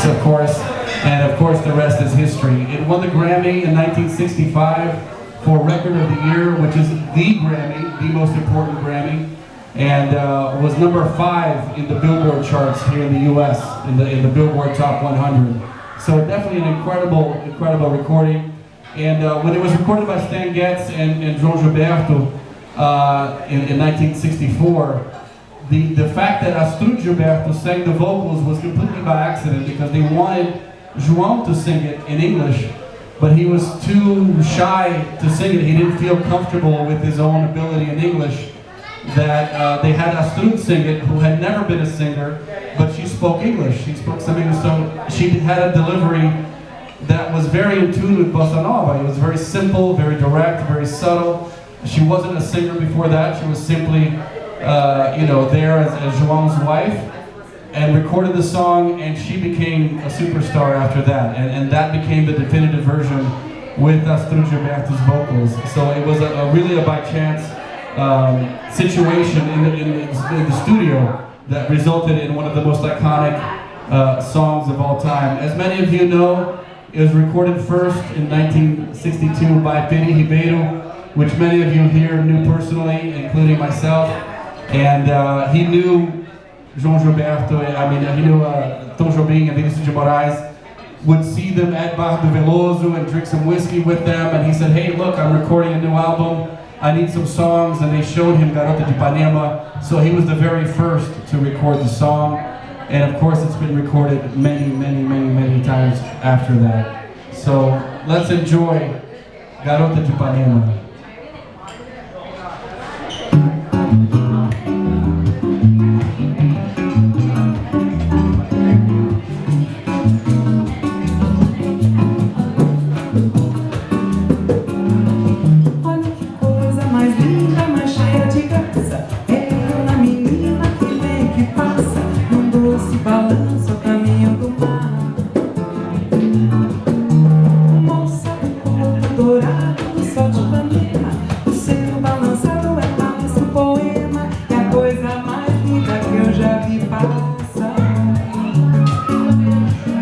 of course, and of course the rest is history. It won the Grammy in 1965 for Record of the Year, which is the Grammy, the most important Grammy, and was number 5 in the Billboard charts here in the U.S. in the Billboard Top 100. So definitely an incredible recording. And when it was recorded by Stan Getz and João Gilberto in 1964, the fact that Astrud Gilberto sang the vocals was completely by accident, because they wanted João to sing it in English, but he was too shy to sing it. He didn't feel comfortable with his own ability in English, that they had Astrud sing it, who had never been a singer, but she spoke English. She spoke some English, so she had a delivery that was very in tune with Bossa Nova. It was very simple, very direct, very subtle. She wasn't a singer before that. She was simply, there as João's wife, and recorded the song, and she became a superstar after that. And that became the definitive version with Astrud Gilberto's vocals. So it was really a by chance situation in the studio that resulted in one of the most iconic songs of all time. As many of you know, it was recorded first in 1962 by Peri Ribeiro, which many of you here knew personally, including myself. And he knew João Gilberto, he knew Tom Jobim and Vinicius de Moraes, would see them at Bar do Veloso and drink some whiskey with them, and he said, hey, look, I'm recording a new album, I need some songs, and they showed him Garota de Ipanema, so he was the very first to record the song, and of course it's been recorded many times after that. So let's enjoy Garota de Ipanema. Balança o caminho do mar, moça do corpo dourado do sol de Ipanema. O seu balançado é mais um poema, é a coisa mais linda que eu já vi passar.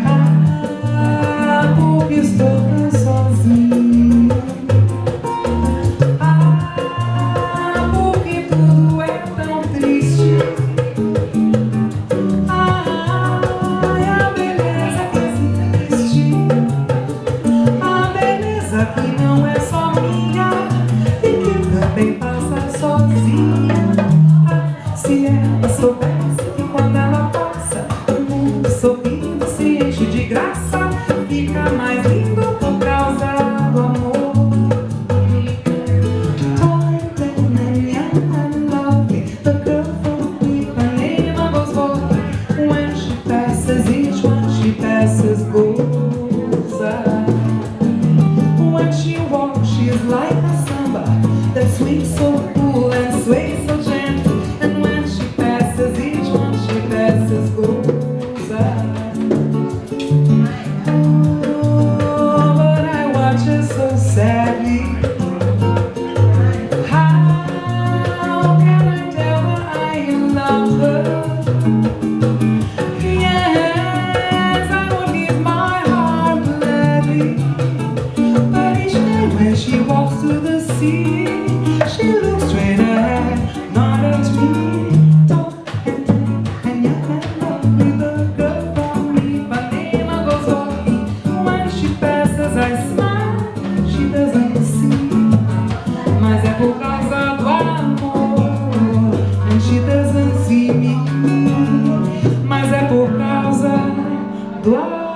Ah, porque estou tão sozinho. Ah, porque tudo é tão triste. Que não é só minha e que também passa sozinha. Se ela soubesse que quando ela passa, o mundo sorrindo se enche de graça, fica mais lindo por causa do amor. Tall and young and lovely, the girl from Ipanema goes forward. When she passes, each one she passes goes up. When she walks, she is like a samba that swings so cool and sways so gentle. And when she passes, each one she passes goes up. Oh, but I watch her so sadly. How can I tell her I love her? Yes, I would give my heart gladly. When she walks to the sea, she looks straight ahead, not at me. Tall and young and lovely, the girl from Ipanema goes walking. When she passes, I smile, she doesn't see. Mas é por causa do amor, and she doesn't see me. Mas é por causa do amor.